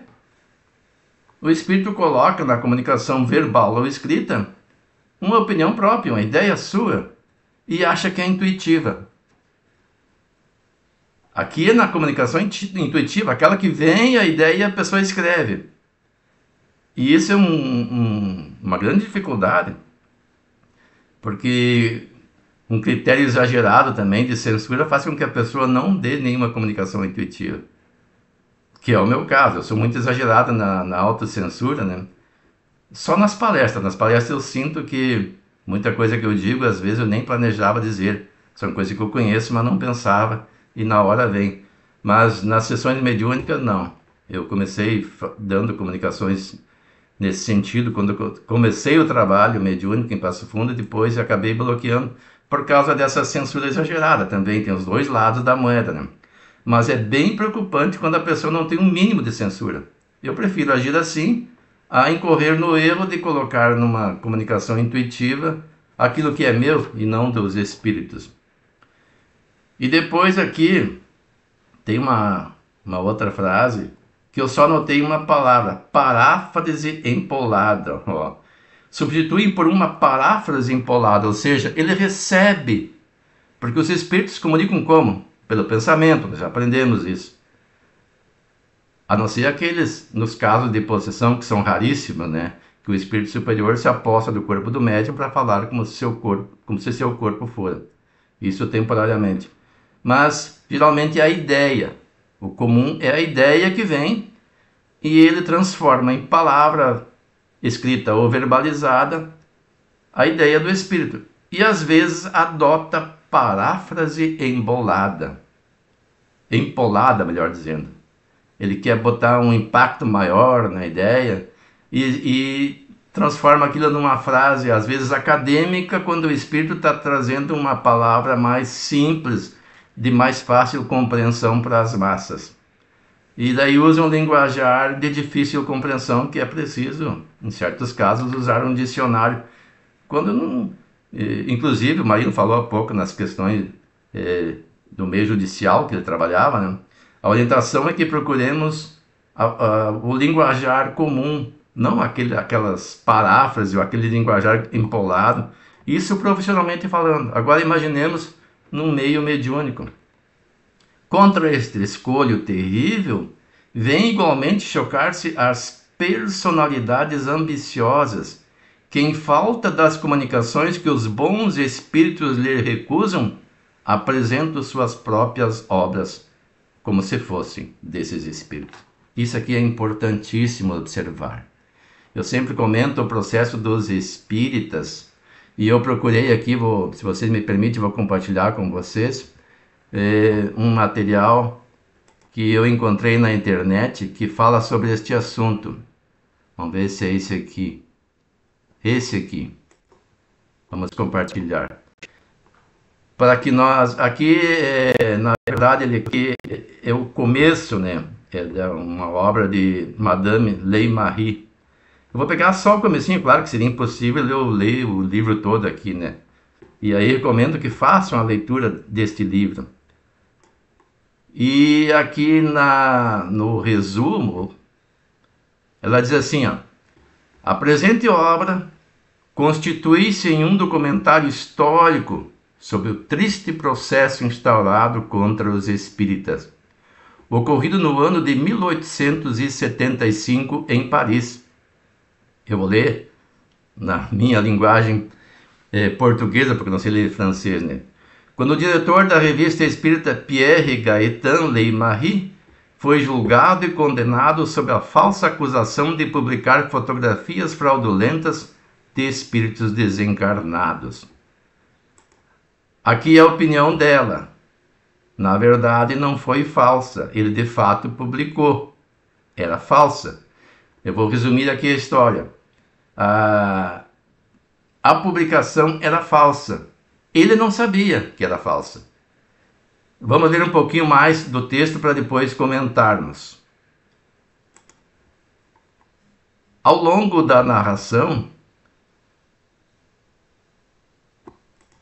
o espírito coloca na comunicação verbal ou escrita uma opinião própria, uma ideia sua, e acha que é intuitiva. Aqui é na comunicação intuitiva, aquela que vem a ideia e a pessoa escreve. E isso é uma grande dificuldade, porque um critério exagerado também de censura faz com que a pessoa não dê nenhuma comunicação intuitiva. Que é o meu caso, eu sou muito exagerado na autocensura, né? Só nas palestras. Nas palestras eu sinto que muita coisa que eu digo, às vezes eu nem planejava dizer. São coisas que eu conheço, mas não pensava, e na hora vem. Mas nas sessões mediúnicas, não. Eu comecei dando comunicações nesse sentido, quando eu comecei o trabalho mediúnico em Passo Fundo, depois acabei bloqueando por causa dessa censura exagerada também. Tem os dois lados da moeda, né? Mas é bem preocupante quando a pessoa não tem um mínimo de censura. Eu prefiro agir assim, a incorrer no erro de colocar numa comunicação intuitiva aquilo que é meu e não dos espíritos. E depois aqui tem uma outra frase que eu só notei uma palavra, paráfrase empolada. Ó. Substitui por uma paráfrase empolada, ou seja, ele recebe, porque os espíritos comunicam como? Pelo pensamento, nós já aprendemos isso. A não ser aqueles, nos casos de possessão, que são raríssimos, né? Que o espírito superior se aposta do corpo do médium para falar como se seu corpo fora. Isso temporariamente. Mas, geralmente, é a ideia. O comum é a ideia que vem e ele transforma em palavra escrita ou verbalizada a ideia do espírito. E, às vezes, adota paráfrase empolada, melhor dizendo. Ele quer botar um impacto maior na ideia e transforma aquilo numa frase, às vezes acadêmica, quando o espírito está trazendo uma palavra mais simples, de mais fácil compreensão para as massas. E daí usa um linguajar de difícil compreensão, que é preciso, em certos casos, usar um dicionário. Quando não... Inclusive, o Marino falou há pouco nas questões do meio judicial que ele trabalhava, né? A orientação é que procuremos o linguajar comum, não aquelas paráfrases ou aquele linguajar empolado. Isso profissionalmente falando. Agora imaginemos num meio mediúnico. Contra este escolho terrível, vem igualmente chocar-se as personalidades ambiciosas, que em falta das comunicações que os bons espíritos lhe recusam, apresentam suas próprias obras, como se fossem desses espíritos. Isso aqui é importantíssimo observar. Eu sempre comento o processo dos espíritas, e eu procurei aqui, se vocês me permitem, vou compartilhar com vocês um material que eu encontrei na internet que fala sobre este assunto. Vamos ver se é esse aqui. Esse aqui. Vamos compartilhar. Para que nós... Aqui, na verdade, ele aqui é o começo, né? É uma obra de Madame Leigh-Marie. Eu vou pegar só o comecinho, claro que seria impossível eu ler o livro todo aqui, né? E aí recomendo que façam a leitura deste livro. E aqui no resumo, ela diz assim, ó: a presente obra constitui-se em um documentário histórico sobre o triste processo instaurado contra os espíritas, ocorrido no ano de 1875 em Paris. Eu vou ler na minha linguagem portuguesa, porque não sei ler francês, né? quando o diretor da revista espírita Pierre Gaëtan Leymarie foi julgado e condenado sob a falsa acusação de publicar fotografias fraudulentas de espíritos desencarnados. Aqui é a opinião dela. Na verdade, não foi falsa. Ele, de fato, publicou. Era falsa. Eu vou resumir aqui a história. A publicação era falsa. Ele não sabia que era falsa. Vamos ler um pouquinho mais do texto para depois comentarmos. Ao longo da narração...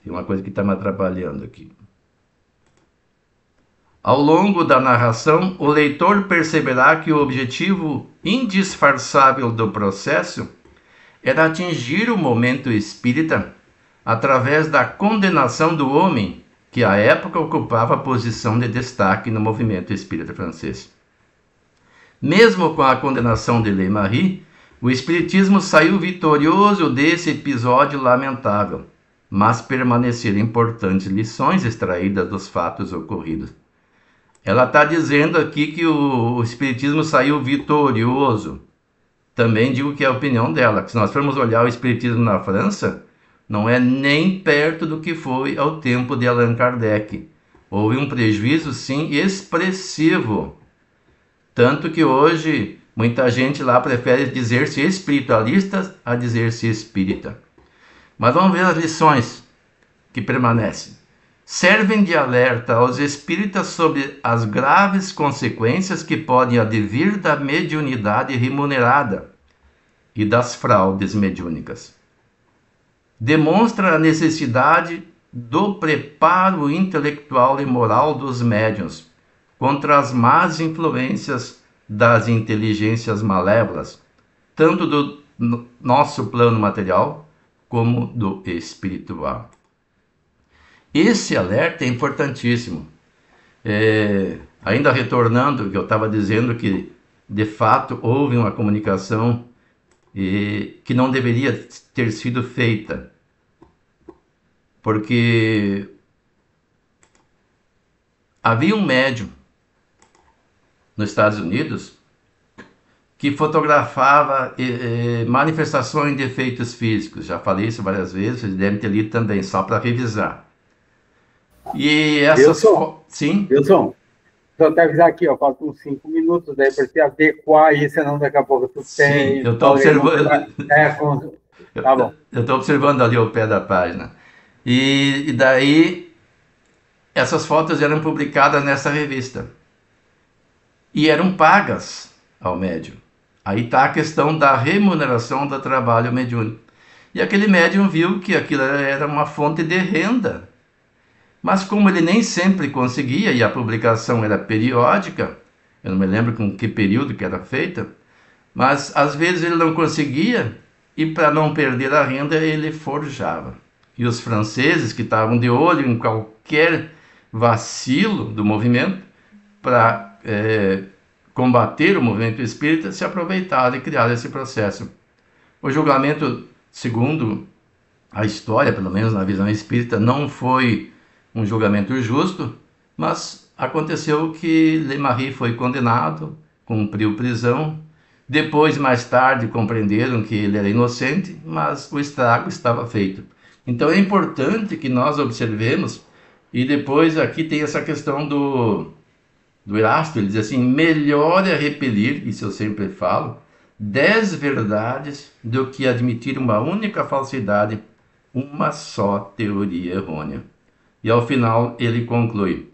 Tem uma coisa que está me atrapalhando aqui. Ao longo da narração, o leitor perceberá que o objetivo indisfarçável do processo era atingir o momento espírita através da condenação do homem que à época ocupava a posição de destaque no movimento espírita francês. Mesmo com a condenação de Leymarie, o espiritismo saiu vitorioso desse episódio lamentável, mas permaneceram importantes lições extraídas dos fatos ocorridos. Ela está dizendo aqui que o espiritismo saiu vitorioso. Também digo que é a opinião dela, que se nós formos olhar o espiritismo na França, não é nem perto do que foi ao tempo de Allan Kardec. Houve um prejuízo, sim, expressivo. Tanto que hoje muita gente lá prefere dizer-se espiritualista a dizer-se espírita. Mas vamos ver as lições que permanecem. Servem de alerta aos espíritas sobre as graves consequências que podem advir da mediunidade remunerada e das fraudes mediúnicas. Demonstra a necessidade do preparo intelectual e moral dos médiuns contra as más influências das inteligências malévolas, tanto do nosso plano material como do espiritual. Esse alerta é importantíssimo. Ainda retornando, que eu estava dizendo que, de fato, houve uma comunicação que não deveria ter sido feita, porque havia um médium nos Estados Unidos que fotografava manifestações de efeitos físicos. Já falei isso várias vezes, vocês devem ter lido também, só para revisar. E essas... Sim? Wilson, só te avisar aqui, ó, faltam uns 5 minutos aí para você adequar aí, senão daqui a pouco tu tem... Sim, eu estou observando... Tá bom. Eu estou observando ali ao pé da página. E daí, essas fotos eram publicadas nessa revista. E eram pagas ao médium. Aí está a questão da remuneração do trabalho mediúnico. E aquele médium viu que aquilo era uma fonte de renda. Mas como ele nem sempre conseguia, e a publicação era periódica, eu não me lembro com que período que era feita, mas às vezes ele não conseguia, e para não perder a renda ele forjava. E os franceses, que estavam de olho em qualquer vacilo do movimento, para combater o movimento espírita, se aproveitaram e criaram esse processo. O julgamento, segundo a história, pelo menos na visão espírita, não foi um julgamento justo, mas aconteceu que Leymarie foi condenado, cumpriu prisão. Depois, mais tarde, compreenderam que ele era inocente, mas o estrago estava feito. Então é importante que nós observemos, e depois aqui tem essa questão do Erasto, ele diz assim: melhor é repelir, isso eu sempre falo, 10 verdades do que admitir uma única falsidade, uma só teoria errônea. E ao final ele conclui: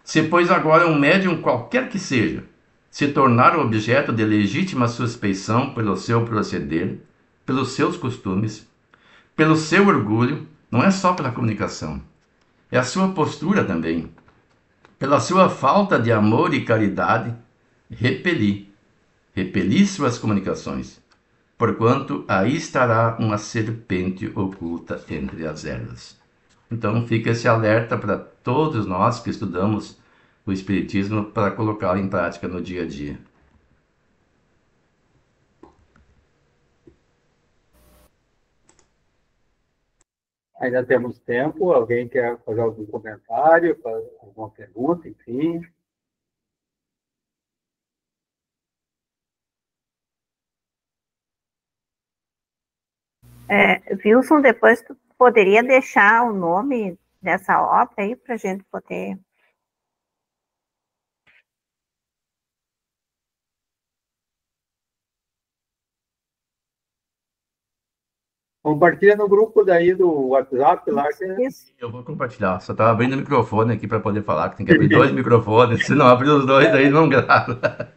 se pois agora um médium qualquer que seja, se tornar objeto de legítima suspeição pelo seu proceder, pelos seus costumes, pelo seu orgulho, não é só pela comunicação, é a sua postura também, pela sua falta de amor e caridade, repeli suas comunicações, porquanto aí estará uma serpente oculta entre as ervas. Então fica esse alerta para todos nós que estudamos o Espiritismo para colocá-lo em prática no dia a dia. Ainda temos tempo. Alguém quer fazer algum comentário, alguma pergunta, enfim? Wilson, depois tu poderia deixar o nome dessa obra aí para a gente poder... Compartilha no grupo daí do WhatsApp lá. Isso. Eu vou compartilhar. Só estava abrindo o microfone aqui para poder falar, que tem que abrir 2 microfones. Se não abrir os 2, aí não grava.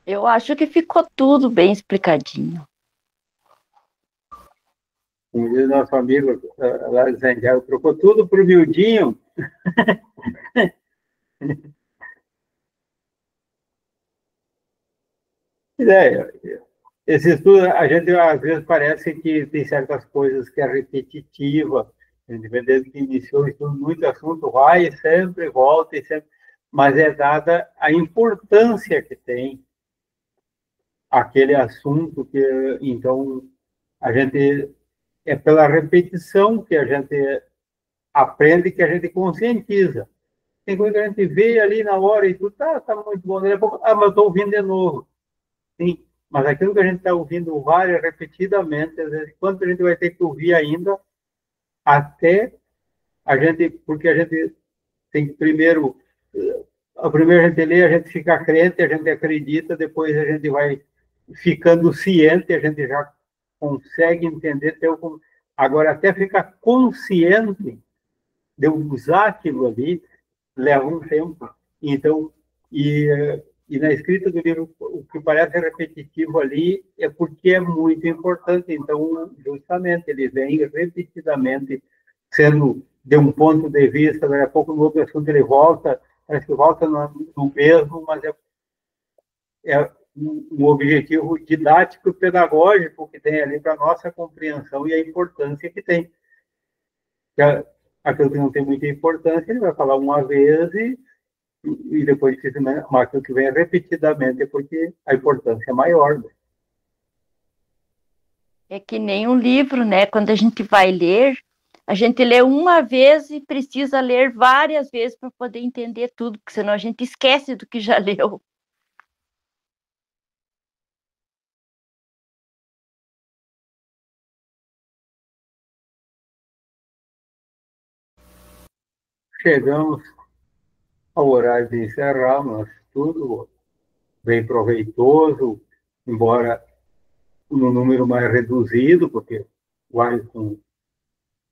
Eu acho que ficou tudo bem explicadinho. Como diz nosso amigo lá de Santiago, trocou tudo para o miudinho. Esse estudo, a gente às vezes parece que tem certas coisas que é repetitiva, desde que iniciou o estudo, muito assunto vai e sempre volta, e sempre, mas é dada a importância que tem aquele assunto, que então a gente, é pela repetição que a gente aprende, que a gente conscientiza. Tem coisa que a gente vê ali na hora e tudo, tá muito bom, daqui a pouco, mas eu estou ouvindo de novo. Sim, mas aquilo que a gente está ouvindo várias, repetidamente, às vezes, quanto a gente vai ter que ouvir ainda, até a gente, porque a gente tem que primeiro, a gente lê, a gente fica crente, a gente acredita, depois a gente vai ficando ciente, a gente já consegue entender, agora até ficar consciente de usar aquilo ali, leva um tempo. Então, e na escrita do livro, o que parece repetitivo ali é porque é muito importante. Então, justamente, ele vem repetidamente sendo de um ponto de vista, daqui a pouco no outro assunto ele volta, parece que volta no mesmo, mas é um objetivo didático e pedagógico que tem ali para a nossa compreensão e a importância que tem. Aquilo que não tem muita importância, ele vai falar uma vez e depois dificilmente, mas aquilo que vem repetidamente, porque a importância é maior. É que nem um livro, né? Quando a gente vai ler, a gente lê uma vez e precisa ler várias vezes para poder entender tudo, porque senão a gente esquece do que já leu. Chegamos ao horário de encerrar, mas tudo bem proveitoso, embora no número mais reduzido, porque vai com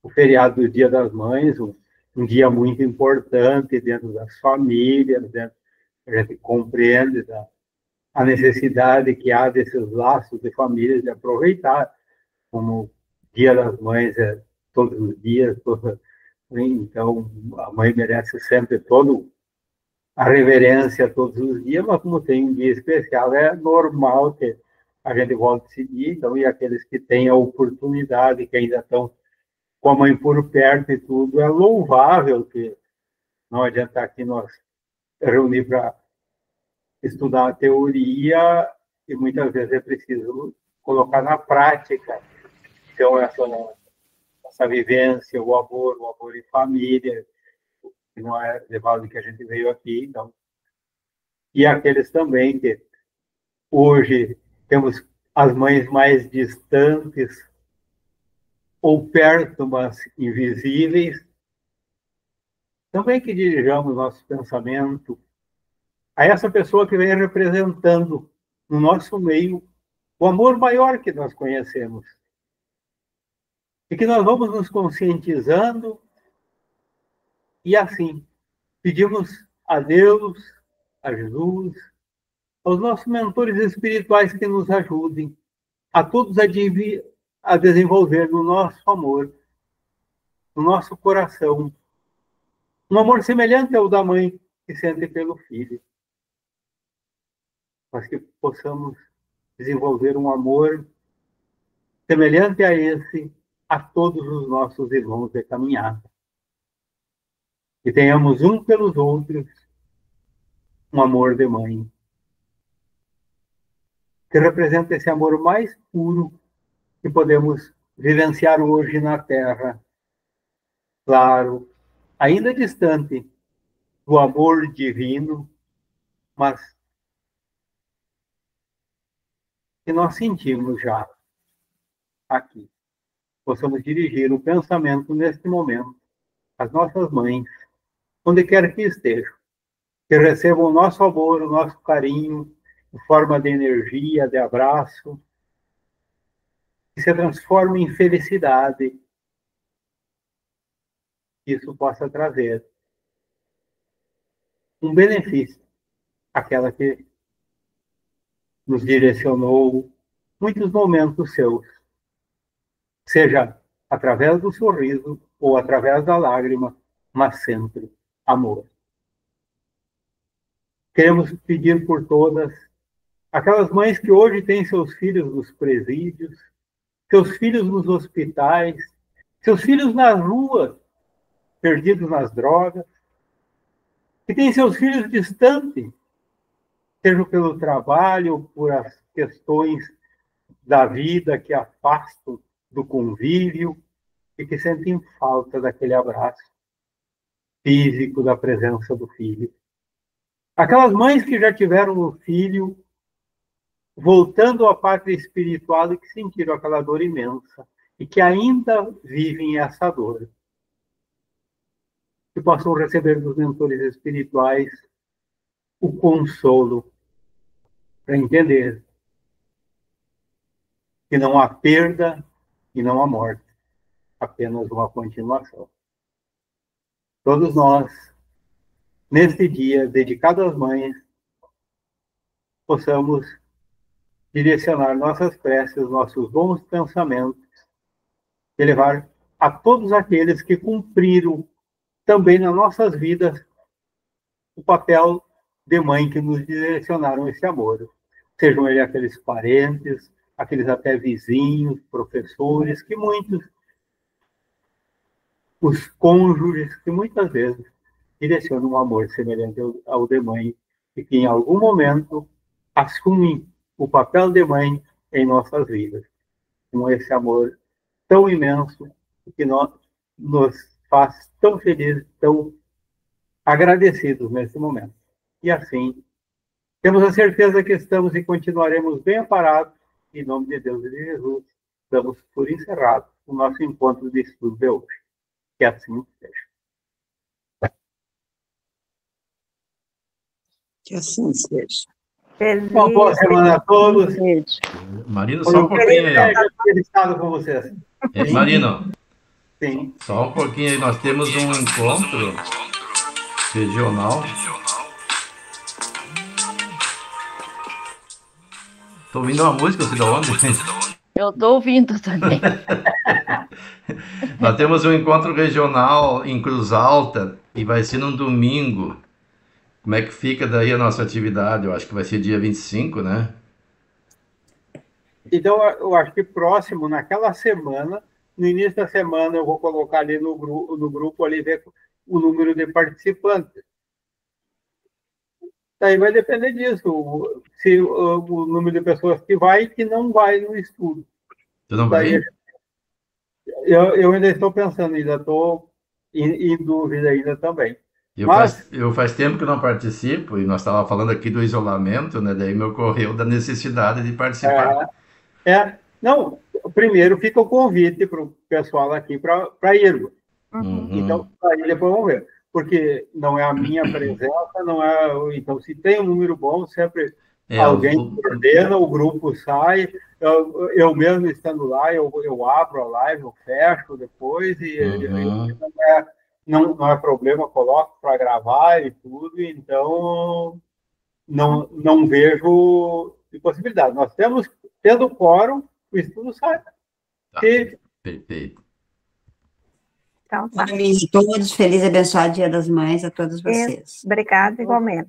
o feriado do Dia das Mães, um dia muito importante dentro das famílias, a gente compreende a necessidade que há desses laços de famílias de aproveitar, como Dia das Mães é todos os dias, então a mãe merece sempre todo a reverência todos os dias, mas como tem um dia especial, é normal que a gente volte a seguir, então, e aqueles que têm a oportunidade, que ainda estão com a mãe por perto e tudo, é louvável, que não adianta aqui nós reunir para estudar a teoria e muitas vezes é preciso colocar na prática. Então, essa vivência, o amor em família, que não é levado que a gente veio aqui, então. E aqueles também que hoje temos as mães mais distantes ou perto, mas invisíveis, também que dirijamos nosso pensamento a essa pessoa que vem representando no nosso meio o amor maior que nós conhecemos. E que nós vamos nos conscientizando e assim pedimos a Deus, a Jesus, aos nossos mentores espirituais que nos ajudem a todos a desenvolver no nosso amor, no nosso coração, um amor semelhante ao da mãe que sente pelo filho, mas que possamos desenvolver um amor semelhante a esse a todos os nossos irmãos de caminhada. Que tenhamos um pelos outros um amor de mãe. que representa esse amor mais puro que podemos vivenciar hoje na Terra. Claro, ainda distante do amor divino, mas que nós sentimos já aqui. Possamos dirigir o pensamento neste momento às nossas mães, onde quer que estejam, que recebam o nosso amor, o nosso carinho, em forma de energia, de abraço, que se transforme em felicidade, que isso possa trazer um benefício àquela que nos direcionou muitos momentos seus, seja através do sorriso ou através da lágrima, mas sempre amor. Queremos pedir por todas aquelas mães que hoje têm seus filhos nos presídios, seus filhos nos hospitais, seus filhos nas ruas, perdidos nas drogas, que têm seus filhos distantes, seja pelo trabalho, por as questões da vida que afastam do convívio e que sentem falta daquele abraço físico, da presença do filho. Aquelas mães que já tiveram um filho voltando à pátria espiritual e que sentiram aquela dor imensa e que ainda vivem essa dor. Que possam receber dos mentores espirituais o consolo para entender que não há perda e não há morte, apenas uma continuação. Todos nós, neste dia dedicado às mães, possamos direcionar nossas preces, nossos bons pensamentos, e levar a todos aqueles que cumpriram também nas nossas vidas o papel de mãe que nos direcionaram esse amor. Sejam eles aqueles parentes, aqueles até vizinhos, professores, que muitos, os cônjuges, que muitas vezes direcionam um amor semelhante ao de mãe, e que em algum momento assumem o papel de mãe em nossas vidas, com esse amor tão imenso que nos faz tão felizes, tão agradecidos nesse momento. E assim, temos a certeza que estamos e continuaremos bem amparados, em nome de Deus e de Jesus, damos por encerrado o nosso encontro de estudo de hoje. Que assim seja. Que assim seja. Uma boa semana a todos. Marino, só um pouquinho aí. Feliz estado com vocês. Marino, sim. Só um pouquinho aí. Nós temos um encontro regional. Tô ouvindo uma música, você de onde? Eu tô ouvindo também. Nós temos um encontro regional em Cruz Alta e vai ser num domingo. Como é que fica daí a nossa atividade? Eu acho que vai ser dia 25, né? Então, eu acho que próximo, naquela semana, no início da semana, eu vou colocar ali no grupo ali, ver o número de participantes. Daí vai depender disso, se o número de pessoas que vai e que não vai no estudo. Tu não vai? Eu ainda estou pensando, ainda estou em dúvida ainda também. Eu faz tempo que não participo, e nós estávamos falando aqui do isolamento, né? Daí me ocorreu da necessidade de participar. Não, primeiro fica o convite para o pessoal aqui para ir. Uhum. Então, aí depois vamos ver. Porque não é a minha presença, não é. Então, se tem um número bom, sempre alguém coordena, o grupo sai. Eu mesmo estando lá, eu abro a live, eu fecho depois, e não é problema, coloco para gravar e tudo, então não vejo possibilidade. Nós tendo quórum, o estudo sai. Tá, perfeito. Então, tá. Todos felizes e abençoado Dia das Mães a todos vocês. Obrigada, igualmente.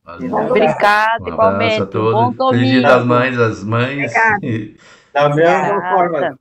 Valeu. Obrigada, igualmente. A todos. Bom domingo. Feliz Dia das Mães, as mães. Da mesma forma.